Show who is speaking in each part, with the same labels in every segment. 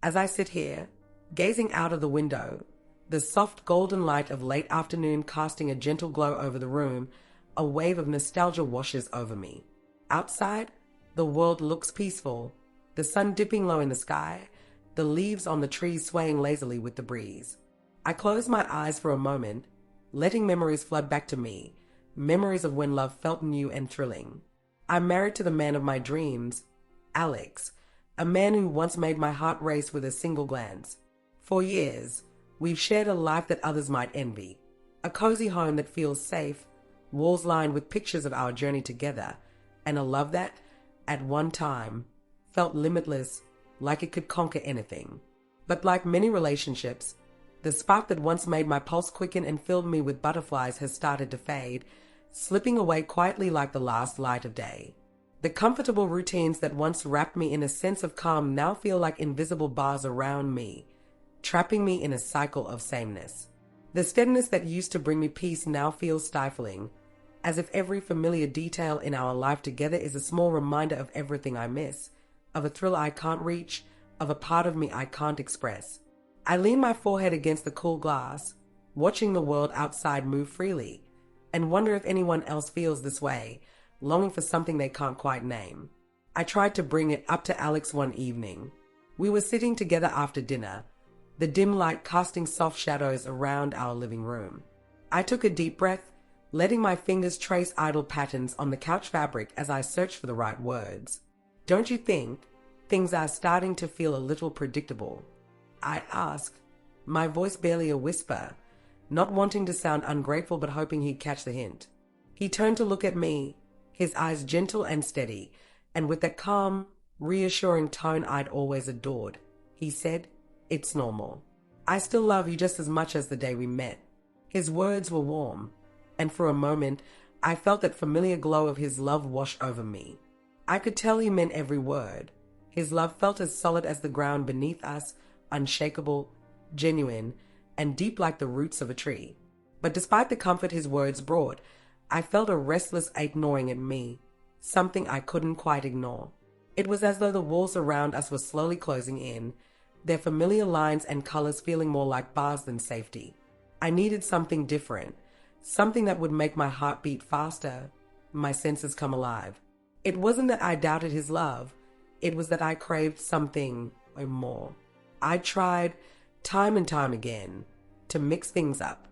Speaker 1: As I sit here, gazing out of the window, the soft golden light of late afternoon casting a gentle glow over the room, a wave of nostalgia washes over me. Outside, the world looks peaceful, the sun dipping low in the sky, the leaves on the trees swaying lazily with the breeze. I close my eyes for a moment, letting memories flood back to me, memories of when love felt new and thrilling. I'm married to the man of my dreams, Alex, a man who once made my heart race with a single glance. For years, we've shared a life that others might envy, a cozy home that feels safe, walls lined with pictures of our journey together, and a love that, at one time, felt limitless, like it could conquer anything. But like many relationships, the spark that once made my pulse quicken and filled me with butterflies has started to fade, slipping away quietly like the last light of day. The comfortable routines that once wrapped me in a sense of calm now feel like invisible bars around me, trapping me in a cycle of sameness. The steadiness that used to bring me peace now feels stifling, as if every familiar detail in our life together is a small reminder of everything I miss, of a thrill I can't reach, of a part of me I can't express. I lean my forehead against the cool glass, watching the world outside move freely, and wonder if anyone else feels this way, longing for something they can't quite name. I tried to bring it up to Alex one evening. We were sitting together after dinner, the dim light casting soft shadows around our living room. I took a deep breath, letting my fingers trace idle patterns on the couch fabric as I searched for the right words. "Don't you think things are starting to feel a little predictable?" I asked, my voice barely a whisper, not wanting to sound ungrateful but hoping he'd catch the hint. He turned to look at me, his eyes gentle and steady, and with that calm, reassuring tone I'd always adored. He said, "It's normal. I still love you just as much as the day we met." His words were warm, and for a moment, I felt that familiar glow of his love wash over me. I could tell he meant every word. His love felt as solid as the ground beneath us, unshakable, genuine, and deep like the roots of a tree. But despite the comfort his words brought, I felt a restless ache gnawing at me, something I couldn't quite ignore. It was as though the walls around us were slowly closing in, their familiar lines and colors feeling more like bars than safety. I needed something different, something that would make my heart beat faster, my senses come alive. It wasn't that I doubted his love, it was that I craved something more. I tried, time and time again, to mix things up.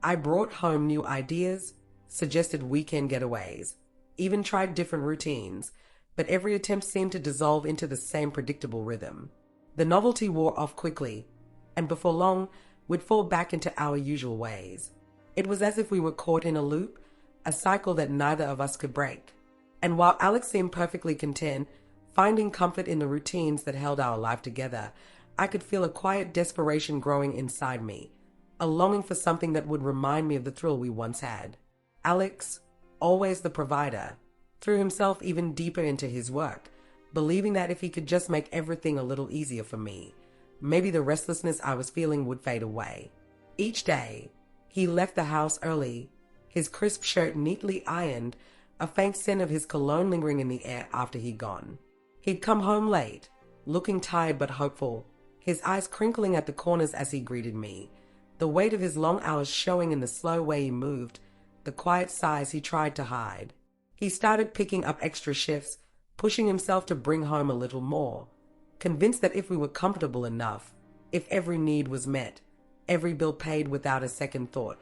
Speaker 1: I brought home new ideas, suggested weekend getaways, even tried different routines, but every attempt seemed to dissolve into the same predictable rhythm. The novelty wore off quickly, and before long, we'd fall back into our usual ways. It was as if we were caught in a loop, a cycle that neither of us could break. And while Alex seemed perfectly content, finding comfort in the routines that held our life together, I could feel a quiet desperation growing inside me, a longing for something that would remind me of the thrill we once had. Alex, always the provider, threw himself even deeper into his work, believing that if he could just make everything a little easier for me, maybe the restlessness I was feeling would fade away. Each day, he left the house early, his crisp shirt neatly ironed, a faint scent of his cologne lingering in the air after he'd gone. He'd come home late, looking tired but hopeful, his eyes crinkling at the corners as he greeted me, the weight of his long hours showing in the slow way he moved, the quiet sighs he tried to hide. He started picking up extra shifts, pushing himself to bring home a little more, convinced that if we were comfortable enough, if every need was met, every bill paid without a second thought,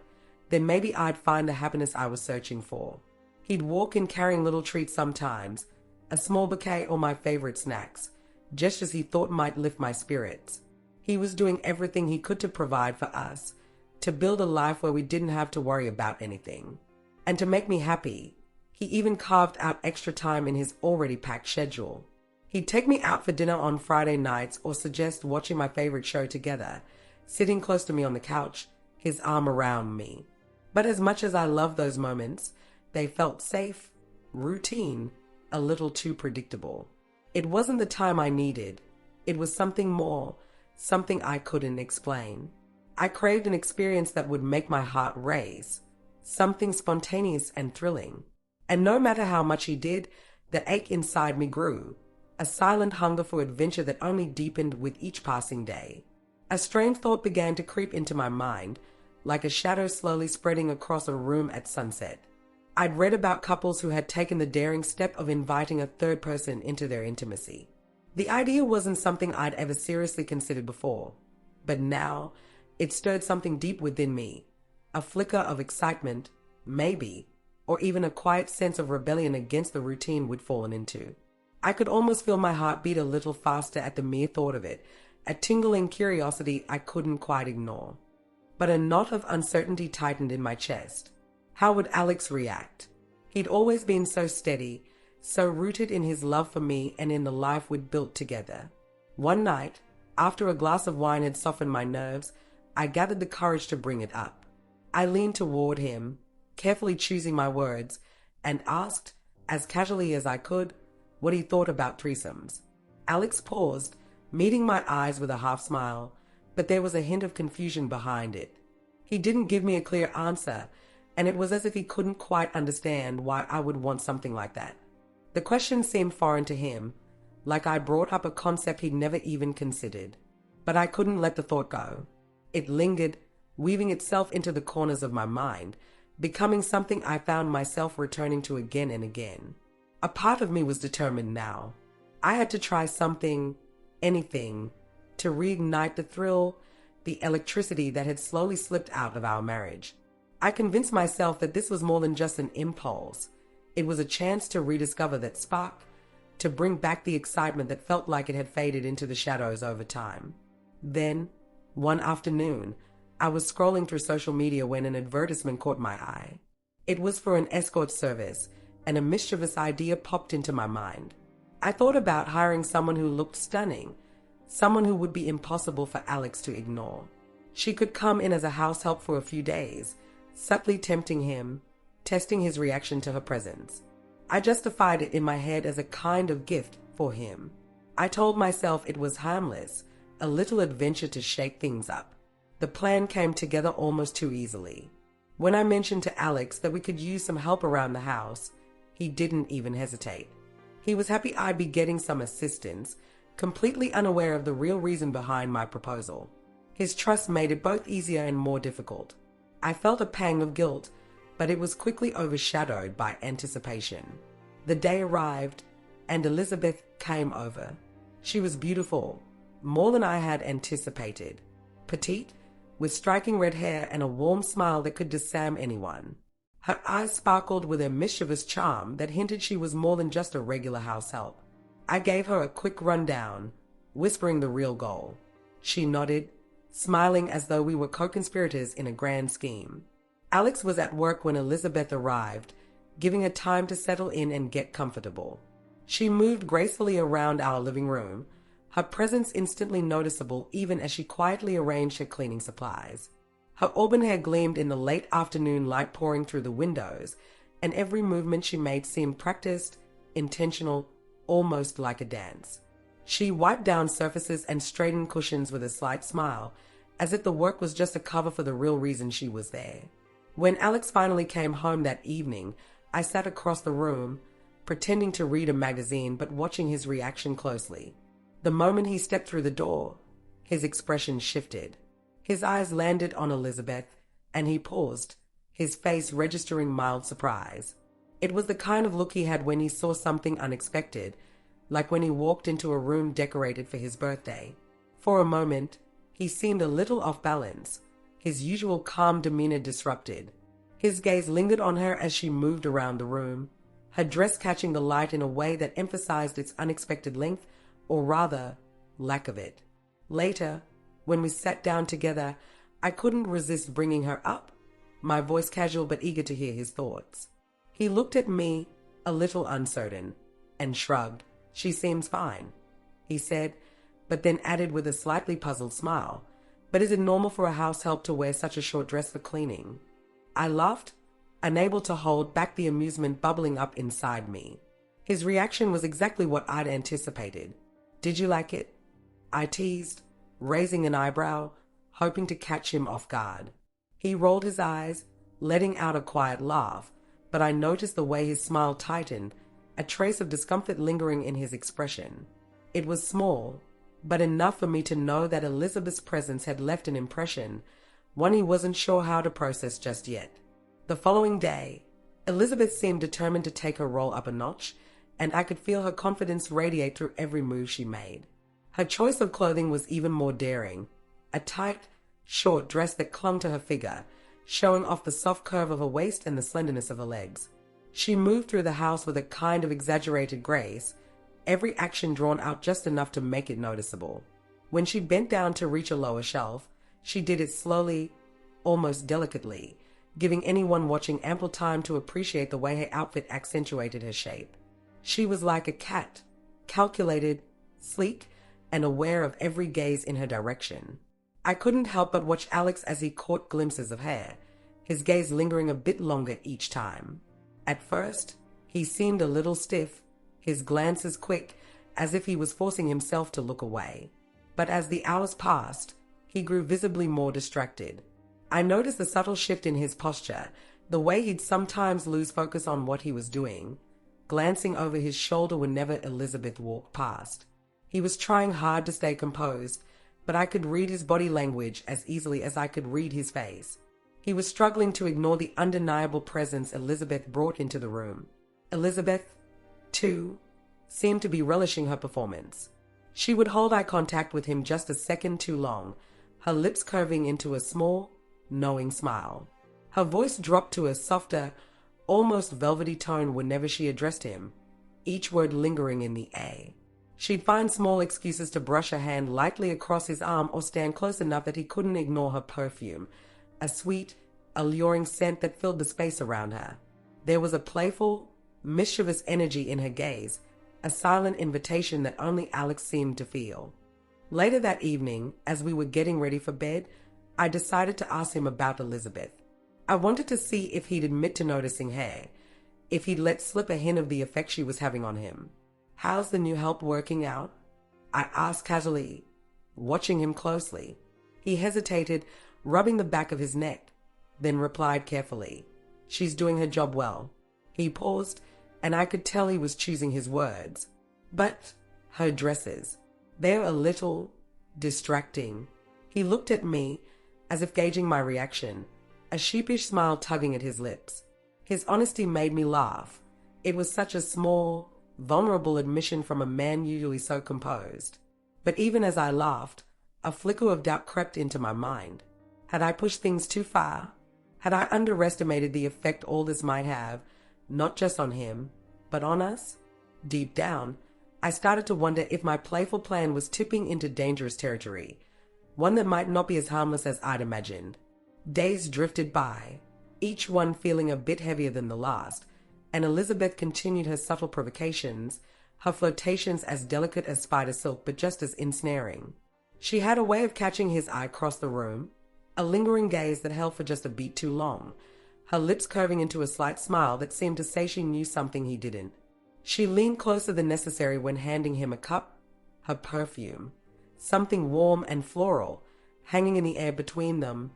Speaker 1: then maybe I'd find the happiness I was searching for. He'd walk in carrying little treats sometimes, a small bouquet or my favorite snacks, gestures he thought might lift my spirits. He was doing everything he could to provide for us, to build a life where we didn't have to worry about anything. And to make me happy, he even carved out extra time in his already packed schedule. He'd take me out for dinner on Friday nights or suggest watching my favorite show together, sitting close to me on the couch, his arm around me. But as much as I loved those moments, they felt safe, routine, a little too predictable. It wasn't the time I needed. It was something more, something I couldn't explain. I craved an experience that would make my heart race, something spontaneous and thrilling. And no matter how much he did, the ache inside me grew. a silent hunger for adventure that only deepened with each passing day. A strange thought began to creep into my mind, like a shadow slowly spreading across a room at sunset. I'd read about couples who had taken the daring step of inviting a third person into their intimacy. The idea wasn't something I'd ever seriously considered before, but now it stirred something deep within me, a flicker of excitement, maybe, or even a quiet sense of rebellion against the routine we'd fallen into. I could almost feel my heart beat a little faster at the mere thought of it, a tingling curiosity I couldn't quite ignore. But a knot of uncertainty tightened in my chest. How would Alex react? He'd always been so steady, so rooted in his love for me and in the life we'd built together. One night, after a glass of wine had softened my nerves, I gathered the courage to bring it up. I leaned toward him, carefully choosing my words, and asked, as casually as I could, what he thought about threesomes. Alex paused, meeting my eyes with a half smile, but there was a hint of confusion behind it. He didn't give me a clear answer, and it was as if he couldn't quite understand why I would want something like that. The question seemed foreign to him, like I brought up a concept he'd never even considered. But I couldn't let the thought go. It lingered, weaving itself into the corners of my mind, becoming something I found myself returning to again and again. A part of me was determined now. I had to try something, anything, to reignite the thrill, the electricity that had slowly slipped out of our marriage. I convinced myself that this was more than just an impulse. It was a chance to rediscover that spark, to bring back the excitement that felt like it had faded into the shadows over time. Then, one afternoon, I was scrolling through social media when an advertisement caught my eye. It was for an escort service, and a mischievous idea popped into my mind. I thought about hiring someone who looked stunning, someone who would be impossible for Alex to ignore. She could come in as a house help for a few days, subtly tempting him, testing his reaction to her presence. I justified it in my head as a kind of gift for him. I told myself it was harmless, a little adventure to shake things up. The plan came together almost too easily. When I mentioned to Alex that we could use some help around the house, he didn't even hesitate. He was happy I'd be getting some assistance, completely unaware of the real reason behind my proposal. His trust made it both easier and more difficult. I felt a pang of guilt, but it was quickly overshadowed by anticipation. The day arrived, and Elizabeth came over. She was beautiful, more than I had anticipated. Petite, with striking red hair and a warm smile that could disarm anyone. Her eyes sparkled with a mischievous charm that hinted she was more than just a regular house help. I gave her a quick rundown, whispering the real goal. She nodded, smiling as though we were co-conspirators in a grand scheme. Alex was at work when Elizabeth arrived, giving her time to settle in and get comfortable. She moved gracefully around our living room, her presence instantly noticeable even as she quietly arranged her cleaning supplies. Her auburn hair gleamed in the late afternoon light pouring through the windows, and every movement she made seemed practiced, intentional, almost like a dance. She wiped down surfaces and straightened cushions with a slight smile, as if the work was just a cover for the real reason she was there. When Alex finally came home that evening, I sat across the room, pretending to read a magazine but watching his reaction closely. The moment he stepped through the door, his expression shifted. His eyes landed on Elizabeth, and he paused, his face registering mild surprise. It was the kind of look he had when he saw something unexpected, like when he walked into a room decorated for his birthday. For a moment, he seemed a little off balance, his usual calm demeanor disrupted. His gaze lingered on her as she moved around the room, her dress catching the light in a way that emphasized its unexpected length, or rather, lack of it. Later, when we sat down together, I couldn't resist bringing her up, my voice casual but eager to hear his thoughts. He looked at me, a little uncertain, and shrugged. "She seems fine," he said, but then added with a slightly puzzled smile, "But is it normal for a house help to wear such a short dress for cleaning?" I laughed, unable to hold back the amusement bubbling up inside me. His reaction was exactly what I'd anticipated. "Did you like it?" I teased, raising an eyebrow, hoping to catch him off guard. He rolled his eyes, letting out a quiet laugh, but I noticed the way his smile tightened, a trace of discomfort lingering in his expression. It was small, but enough for me to know that Elizabeth's presence had left an impression, one he wasn't sure how to process just yet. The following day, Elizabeth seemed determined to take her role up a notch, and I could feel her confidence radiate through every move she made. Her choice of clothing was even more daring, a tight, short dress that clung to her figure, showing off the soft curve of her waist and the slenderness of her legs. She moved through the house with a kind of exaggerated grace, every action drawn out just enough to make it noticeable. When she bent down to reach a lower shelf, she did it slowly, almost delicately, giving anyone watching ample time to appreciate the way her outfit accentuated her shape. She was like a cat, calculated, sleek, and aware of every gaze in her direction. I couldn't help but watch Alex as he caught glimpses of her, his gaze lingering a bit longer each time. At first, he seemed a little stiff, his glances quick, as if he was forcing himself to look away. But as the hours passed, he grew visibly more distracted. I noticed the subtle shift in his posture, the way he'd sometimes lose focus on what he was doing, glancing over his shoulder whenever Elizabeth walked past. He was trying hard to stay composed, but I could read his body language as easily as I could read his face. He was struggling to ignore the undeniable presence Elizabeth brought into the room. Elizabeth, too, seemed to be relishing her performance. She would hold eye contact with him just a second too long, her lips curving into a small, knowing smile. Her voice dropped to a softer, almost velvety tone whenever she addressed him, each word lingering in the A. She'd find small excuses to brush her hand lightly across his arm or stand close enough that he couldn't ignore her perfume, a sweet, alluring scent that filled the space around her. There was a playful, mischievous energy in her gaze, a silent invitation that only Alex seemed to feel. Later that evening, as we were getting ready for bed, I decided to ask him about Elizabeth. I wanted to see if he'd admit to noticing her, if he'd let slip a hint of the effect she was having on him. "How's the new help working out?" I asked casually, watching him closely. He hesitated, rubbing the back of his neck, then replied carefully, "She's doing her job well." He paused, and I could tell he was choosing his words. "But her dresses, they're a little distracting." He looked at me, as if gauging my reaction, a sheepish smile tugging at his lips. His honesty made me laugh. It was such a small, vulnerable admission from a man usually so composed. But even as I laughed, a flicker of doubt crept into my mind. Had I pushed things too far? Had I underestimated the effect all this might have, not just on him, but on us? Deep down, I started to wonder if my playful plan was tipping into dangerous territory, one that might not be as harmless as I'd imagined. Days drifted by, each one feeling a bit heavier than the last, and Elizabeth continued her subtle provocations, her flirtations as delicate as spider silk but just as ensnaring. She had a way of catching his eye across the room, a lingering gaze that held for just a beat too long, her lips curving into a slight smile that seemed to say she knew something he didn't. She leaned closer than necessary when handing him a cup, her perfume, something warm and floral, hanging in the air between them,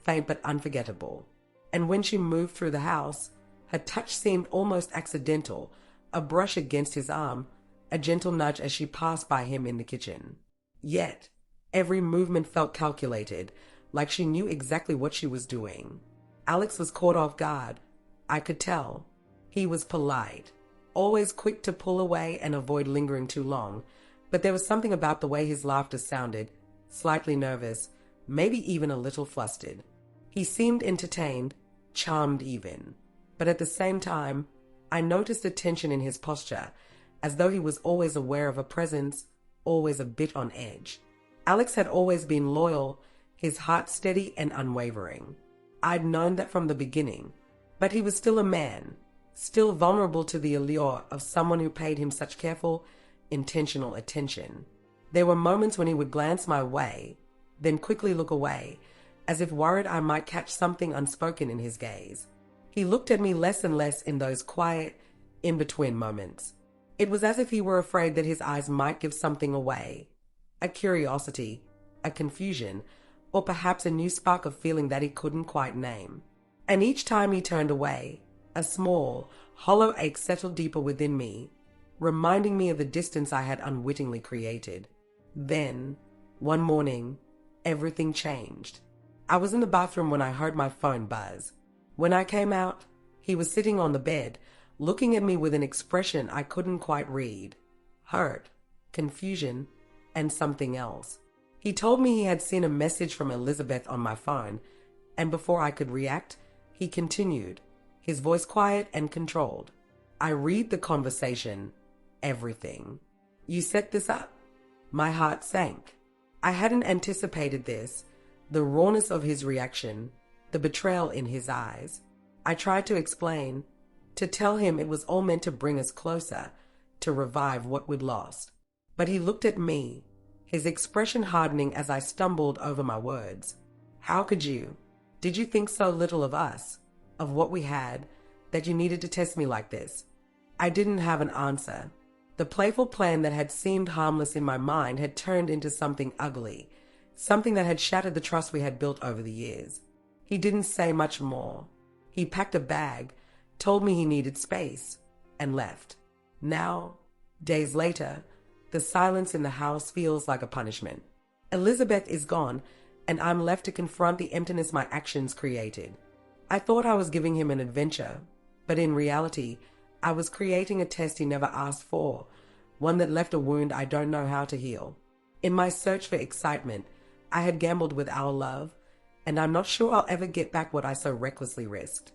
Speaker 1: faint but unforgettable. And when she moved through the house, her touch seemed almost accidental, a brush against his arm, a gentle nudge as she passed by him in the kitchen. Yet, every movement felt calculated, like she knew exactly what she was doing. Alex was caught off guard. I could tell. He was polite, always quick to pull away and avoid lingering too long, but there was something about the way his laughter sounded, slightly nervous, maybe even a little flustered. He seemed entertained, charmed even. But at the same time, I noticed a tension in his posture, as though he was always aware of her presence, always a bit on edge. Alex had always been loyal, his heart steady and unwavering. I'd known that from the beginning, but he was still a man, still vulnerable to the allure of someone who paid him such careful, intentional attention. There were moments when he would glance my way, then quickly look away, as if worried I might catch something unspoken in his gaze. He looked at me less and less in those quiet, in-between moments. It was as if he were afraid that his eyes might give something away, a curiosity, a confusion, or perhaps a new spark of feeling that he couldn't quite name. And each time he turned away, A small, hollow ache settled deeper within me, reminding me of the distance I had unwittingly created. Then, one morning, everything changed. I was in the bathroom when I heard my phone buzz. When I came out, he was sitting on the bed, looking at me with an expression I couldn't quite read. Hurt, confusion, and something else. He told me he had seen a message from Elizabeth on my phone, and before I could react, he continued, his voice quiet and controlled. I read the conversation. Everything. You set this up? My heart sank. I hadn't anticipated this, the rawness of his reaction, the betrayal in his eyes. I tried to explain, to tell him it was all meant to bring us closer, to revive what we'd lost. But he looked at me, his expression hardening as I stumbled over my words. How could you? Did you think so little of us, of what we had, that you needed to test me like this? I didn't have an answer. The playful plan that had seemed harmless in my mind had turned into something ugly, something that had shattered the trust we had built over the years. He didn't say much more. He packed a bag, told me he needed space, and left. Now, days later, the silence in the house feels like a punishment. Elizabeth is gone, and I'm left to confront the emptiness my actions created. I thought I was giving him an adventure, but in reality, I was creating a test he never asked for, one that left a wound I don't know how to heal. In my search for excitement, I had gambled with our love, and I'm not sure I'll ever get back what I so recklessly risked.